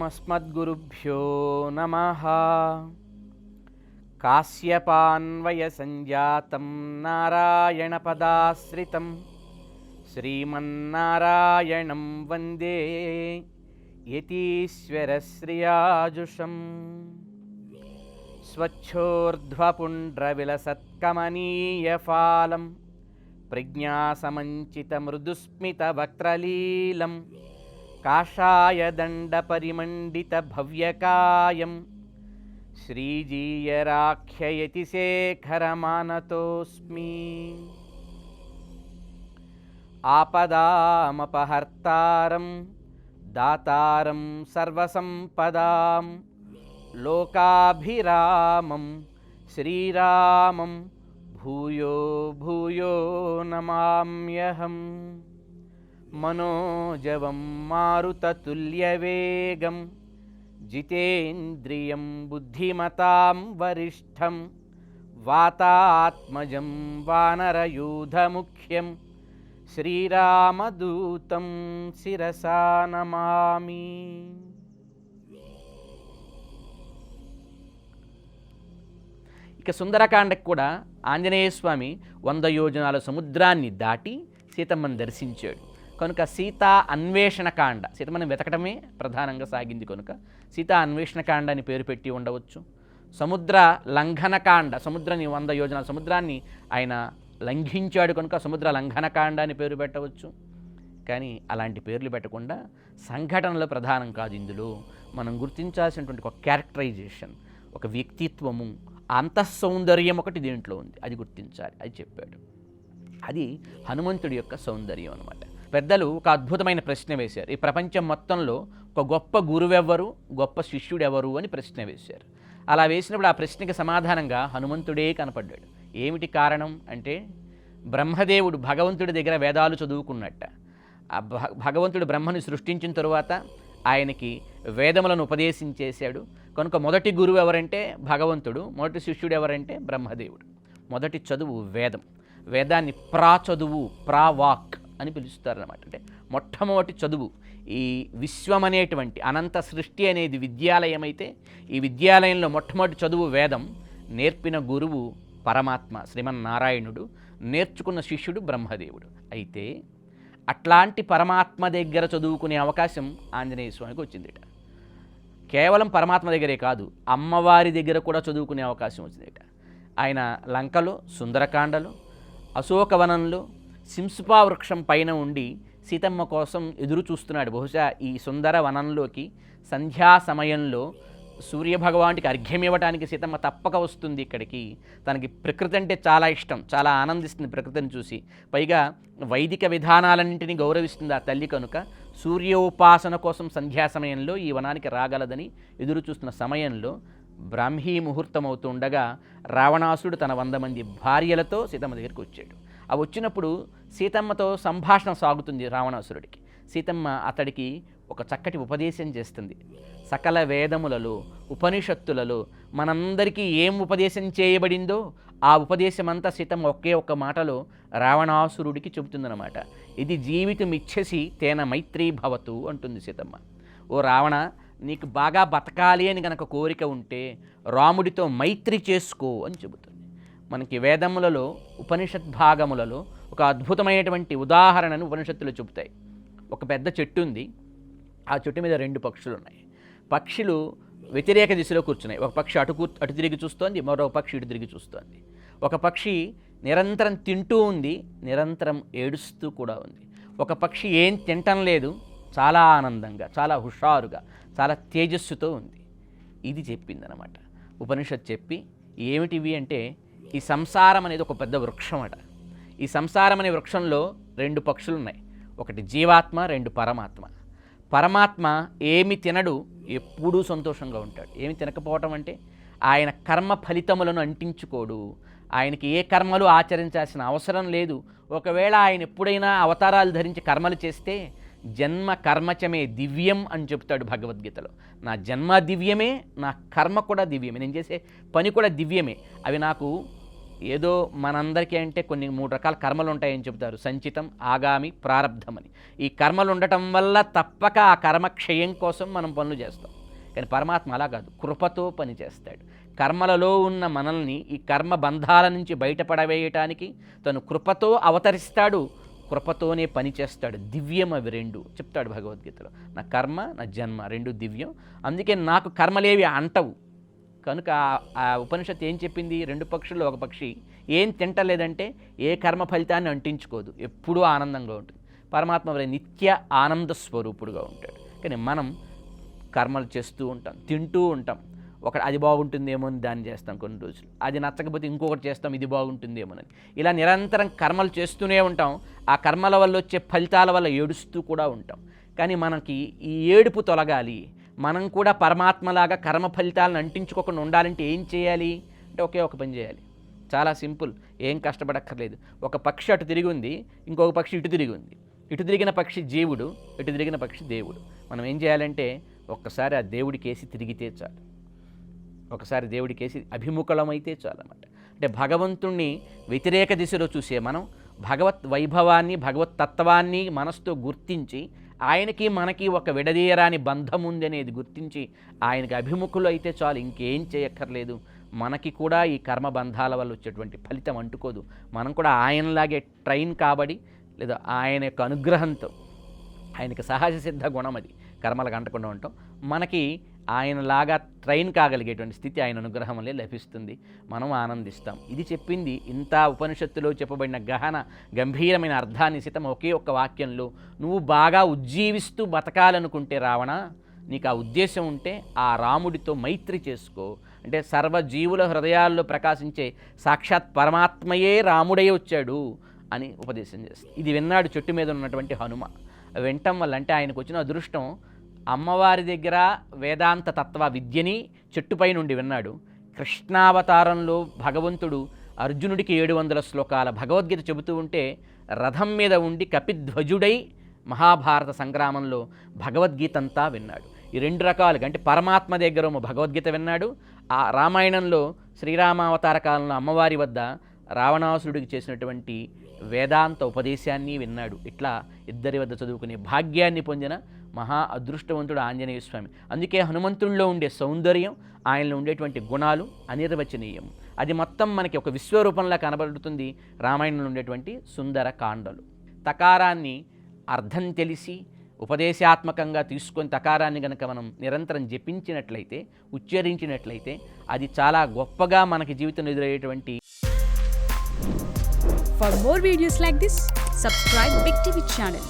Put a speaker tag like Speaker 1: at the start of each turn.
Speaker 1: अस्मद्गुरुभ्यो नमः। काश्यपान्वयसञ्जातं नारायणपदाश्रितं श्रीमन्नारायणं वन्दे यतीश्वरश्रियाजुषम्। स्वच्छोर्ध्वपुण्ड्रविलसत्कमनीयफालं प्रज्ञासमञ्चितमृदुस्मितवक्त्रलीलं काषायदण्डपरिमण्डितभव्यकायं श्रीजीयराख्ययतिशेखरमानतोऽस्मि। आपदामपहर्तारं दातारं सर्वसम्पदां लोकाभिरामं श्रीरामं भूयो भूयो नमाम्यहम्। मनोजवं मारुततुल्यवेगं जितेन्द्रियं बुद्धिमतां वरिष्ठं वातात्मजं वानरयूथमुख्यं श्रीरामदूतं शिरसा नमामि। ఇక సుందరకాండకు కూడా ఆంజనేయ స్వామి 100 యోజనాల సముద్రాన్ని దాటి సీతమ్మను దర్శించాడు కనుక సీతా అన్వేషణకాండ, సీతమ్మని వెతకడమే ప్రధానంగా సాగింది కనుక సీతా అన్వేషణకాండ అని పేరు పెట్టి ఉండవచ్చు. సముద్ర లంఘనకాండ, సముద్రాన్ని 100 యోజనాల సముద్రాన్ని ఆయన లంఘించాడు కనుక సముద్ర లంఘనకాండ అని పేరు పెట్టవచ్చు. కానీ అలాంటి పేర్లు పెట్టకుండా సంఘటనలు ప్రధానం కాదు. ఇందులో మనం గుర్తించాల్సినటువంటి ఒక క్యారెక్టరైజేషన్, ఒక వ్యక్తిత్వము, అంతఃసౌందర్యం ఒకటి దీంట్లో ఉంది, అది గుర్తించాలి, అది చెప్పాడు. అది హనుమంతుడి యొక్క సౌందర్యం అన్నమాట. పెద్దలు ఒక అద్భుతమైన ప్రశ్న వేశారు. ఈ ప్రపంచం మొత్తంలో ఒక గొప్ప గురువెవ్వరు, గొప్ప శిష్యుడెవరు అని ప్రశ్న వేశారు. అలా వేసినప్పుడు ఆ ప్రశ్నకి సమాధానంగా హనుమంతుడే కనపడ్డాడు. ఏమిటి కారణం అంటే, బ్రహ్మదేవుడు భగవంతుడి దగ్గర వేదాలు చదువుకున్నట్ట. ఆ భగవంతుడు బ్రహ్మని సృష్టించిన తరువాత ఆయనకి వేదములను ఉపదేశించేశాడు కనుక మొదటి గురువు ఎవరంటే భగవంతుడు, మొదటి శిష్యుడు ఎవరంటే బ్రహ్మదేవుడు. మొదటి చదువు వేదం. వేదాన్ని చదువు, వాక్ అని పిలుస్తారన్నమాట. అంటే మొట్టమొదటి చదువు. ఈ విశ్వం అనేటువంటి అనంత సృష్టి అనేది విద్యాలయం అయితే ఈ విద్యాలయంలో మొట్టమొదటి చదువు వేదం. నేర్పిన గురువు పరమాత్మ శ్రీమన్నారాయణుడు, నేర్చుకున్న శిష్యుడు బ్రహ్మదేవుడు. అయితే అట్లాంటి పరమాత్మ దగ్గర చదువుకునే అవకాశం ఆంజనేయ స్వామికి వచ్చిందిట. కేవలం పరమాత్మ దగ్గరే కాదు, అమ్మవారి దగ్గర కూడా చదువుకునే అవకాశం వచ్చిందిట. ఆయన లంకలో, సుందరకాండలో, అశోకవనంలో సింసుపా వృక్షం పైన ఉండి సీతమ్మ కోసం ఎదురు చూస్తున్నాడు. బహుశా ఈ సుందర వనంలోకి సంధ్యా సమయంలో సూర్యభగవానుడికి అర్ఘ్యం ఇవ్వడానికి సీతమ్మ తప్పక వస్తుంది ఇక్కడికి. తనకి ప్రకృతి అంటే చాలా ఇష్టం, చాలా ఆనందిస్తుంది ప్రకృతిని చూసి. పైగా వైదిక విధానాలన్నింటినీ గౌరవిస్తుంది ఆ తల్లి కనుక సూర్యోపాసన కోసం సంధ్యా సమయంలో ఈ వనానికి రాగలదని ఎదురు చూస్తున్న సమయంలో బ్రాహ్మీ ముహూర్తం అవుతుండగా రావణాసుడు తన 100 మంది భార్యలతో సీతమ్మ దగ్గరికి వచ్చాడు. ఆ వచ్చినప్పుడు సీతమ్మతో సంభాషణ సాగుతుంది రావణాసురుడికి. సీతమ్మ అతడికి ఒక చక్కటి ఉపదేశం చేస్తుంది. సకల వేదములలో, ఉపనిషత్తులలో మనందరికీ ఏం ఉపదేశం చేయబడిందో ఆ ఉపదేశమంతా సీతమ్మ ఒకే ఒక్క మాటలో రావణాసురుడికి చెబుతుందన్నమాట. ఇది జీవితం ఇచ్చేసి తేన మైత్రీ భవతు అంటుంది సీతమ్మ. ఓ రావణ, నీకు బాగా బతకాలి అని కనుక కోరిక ఉంటే రాముడితో మైత్రి చేసుకో అని చెబుతుంది. మనకి వేదములలో, ఉపనిషత్ భాగములలో ఒక అద్భుతమైనటువంటి ఉదాహరణను ఉపనిషత్తులు చెబుతాయి. ఒక పెద్ద చెట్టు ఉంది, ఆ చెట్టు మీద 2 పక్షులు ఉన్నాయి. పక్షులు వ్యతిరేక దిశలో కూర్చున్నాయి. ఒక పక్షి అటు తిరిగి చూస్తోంది, మరో పక్షి ఇటు తిరిగి చూస్తోంది. ఒక పక్షి నిరంతరం తింటూ ఉంది, నిరంతరం ఏడుస్తూ కూడా ఉంది. ఒక పక్షి ఏం తింటం లేదు, చాలా ఆనందంగా, చాలా హుషారుగా, చాలా తేజస్సుతో ఉంది. ఇది చెప్పిందనమాట ఉపనిషత్. చెప్పి ఏమిటివి అంటే, ఈ సంసారం అనేది ఒక పెద్ద వృక్షం అట. ఈ సంసారం అనే వృక్షంలో 2 పక్షులు ఉన్నాయి. ఒకటి జీవాత్మ, 2 పరమాత్మ. పరమాత్మ ఏమి తినడు, ఎప్పుడూ సంతోషంగా ఉంటాడు. ఏమి తినకపోవటం అంటే ఆయన కర్మ ఫలితములను అంటించుకోడు. ఆయనకి ఏ కర్మలు ఆచరించాల్సిన అవసరం లేదు. ఒకవేళ ఆయన ఎప్పుడైనా అవతారాలు ధరించి కర్మలు చేస్తే జన్మ కర్మచమే దివ్యం అని చెప్తాడు భగవద్గీతలో. నా జన్మ దివ్యమే, నా కర్మ కూడా దివ్యమే, నేను చేసే పని కూడా దివ్యమే. అవి నాకు ఏదో మనందరికీ అంటే కొన్ని 3 రకాల కర్మలు ఉంటాయని చెబుతారు. సంచితం, ఆగామి, ప్రారబ్ధం అని. ఈ కర్మలు ఉండటం వల్ల తప్పక ఆ కర్మ క్షయం కోసం మనం పనులు చేస్తాం. కానీ పరమాత్మ అలా కాదు, కృపతో పని చేస్తాడు. కర్మలలో ఉన్న మనల్ని ఈ కర్మ బంధాల నుంచి బయటపడవేయటానికి తను కృపతో అవతరిస్తాడు, కృపతోనే పని చేస్తాడు. దివ్యం అవి రెండు చెప్తాడు భగవద్గీతలో. నా కర్మ, నా జన్మ రెండు దివ్యం. అందుకే నాకు కర్మలేవి అంటవు. కనుక ఆ ఉపనిషత్తు ఏం చెప్పింది? 2 పక్షుల్లో ఒక పక్షి ఏం తింటలేదంటే ఏ కర్మ ఫలితాన్ని అంటించుకోదు, ఎప్పుడూ ఆనందంగా ఉంటుంది. పరమాత్మ వరే నిత్య ఆనంద స్వరూపుడుగా ఉంటాడు. కానీ మనం కర్మలు చేస్తూ ఉంటాం, తింటూ ఉంటాం. అది బాగుంటుందేమో అని దాన్ని చేస్తాం కొన్ని రోజులు, అది నచ్చకపోతే ఇంకొకటి చేస్తాం, ఇది బాగుంటుందేమోనని. ఇలా నిరంతరం కర్మలు చేస్తూనే ఉంటాం. ఆ కర్మల వల్ల వచ్చే ఫలితాల వల్ల ఏడుస్తూ కూడా ఉంటాం. కానీ మనకి ఈ ఏడుపు తొలగాలి, మనం కూడా పరమాత్మలాగా కర్మ ఫలితాలను అంటించుకోకుండా ఉండాలంటే ఏం చేయాలి అంటే ఒకే ఒక పని చేయాలి. చాలా సింపుల్, ఏం కష్టపడక్కర్లేదు. ఒక పక్షి అటు తిరిగి ఉంది, ఇంకొక పక్షి ఇటు తిరిగి ఉంది. ఇటు తిరిగిన పక్షి జీవుడు, ఇటు తిరిగిన పక్షి దేవుడు. మనం ఏం చేయాలంటే ఒక్కసారి ఆ దేవుడికేసి తిరిగితే చాలు, ఒకసారి దేవుడికేసి అభిముఖలమైతే చాలన్నమాట. అంటే భగవంతుణ్ణి వ్యతిరేక దిశలో చూసే మనం భగవత్ వైభవాన్ని, భగవత్ తత్వాన్ని మనసుతో గుర్తించి ఆయనకి మనకి ఒక విడదీయరాని బంధం ఉంది అనేది గుర్తించి ఆయనకి అభిముఖులు అయితే చాలు, ఇంకేం చేయక్కర్లేదు. మనకి కూడా ఈ కర్మ బంధాల వల్ల వచ్చేటువంటి ఫలితం అంటుకోదు. మనం కూడా ఆయనలాగే ట్రైన్ కాబడి, లేదా ఆయన యొక్క అనుగ్రహంతో, ఆయనకి సహజ సిద్ధ గుణం అది కర్మలకు అంటకుండా ఉంటాం. మనకి ఆయనలాగా ట్రైన్ కాగలిగేటువంటి స్థితి ఆయన అనుగ్రహం వల్లే లభిస్తుంది. మనం ఆనందిస్తాం. ఇది చెప్పింది ఇంత ఉపనిషత్తులో చెప్పబడిన గహన గంభీరమైన అర్థాన్ని సీతం ఒకే ఒక్క వాక్యంలో, నువ్వు బాగా ఉజ్జీవిస్తూ బతకాలనుకుంటే రావణ, నీకు ఆ ఉద్దేశం ఉంటే ఆ రాముడితో మైత్రి చేసుకో. అంటే సర్వజీవుల హృదయాల్లో ప్రకాశించే సాక్షాత్ పరమాత్మయే రాముడై వచ్చాడు అని ఉపదేశం చేస్తుంది. ఇది విన్నాడు చెట్టు మీద ఉన్నటువంటి హనుమ. వినటం వల్ల అంటే ఆయనకు వచ్చిన అదృష్టం, అమ్మవారి దగ్గర వేదాంత తత్వ విద్యని చెట్టుపై నుండి విన్నాడు. కృష్ణావతారంలో భగవంతుడు అర్జునుడికి 700 శ్లోకాల భగవద్గీత చెబుతూ ఉంటే రథం మీద ఉండి కపిధ్వజుడై మహాభారత సంగ్రామంలో భగవద్గీత అంతా విన్నాడు. ఈ 2 రకాలుగా అంటే పరమాత్మ దగ్గర భగవద్గీత విన్నాడు, ఆ రామాయణంలో శ్రీరామావతార కాలంలో అమ్మవారి వద్ద రావణాసురుడికి చేసినటువంటి వేదాంత ఉపదేశాన్ని విన్నాడు. ఇట్లా ఇద్దరి వద్ద చదువుకునే భాగ్యాన్ని పొందిన మహా అదృష్టవంతుడు ఆంజనేయ స్వామి. అందుకే హనుమంతుడిలో ఉండే సౌందర్యం, ఆయనలో ఉండేటువంటి గుణాలు అనిర్వచనీయం. అది మొత్తం మనకి ఒక విశ్వరూపంలా కనబడుతుంది రామాయణంలో ఉండేటువంటి సుందర కాండలు. తకారాన్ని అర్థం తెలిసి ఉపదేశాత్మకంగా తీసుకొని తకారాన్ని కనుక మనం నిరంతరం జపించినట్లయితే, ఉచ్చరించినట్లయితే అది చాలా గొప్పగా మనకి జీవితంలో ఎదురయ్యేటువంటి.
Speaker 2: For more videos like this, subscribe Big TV channel.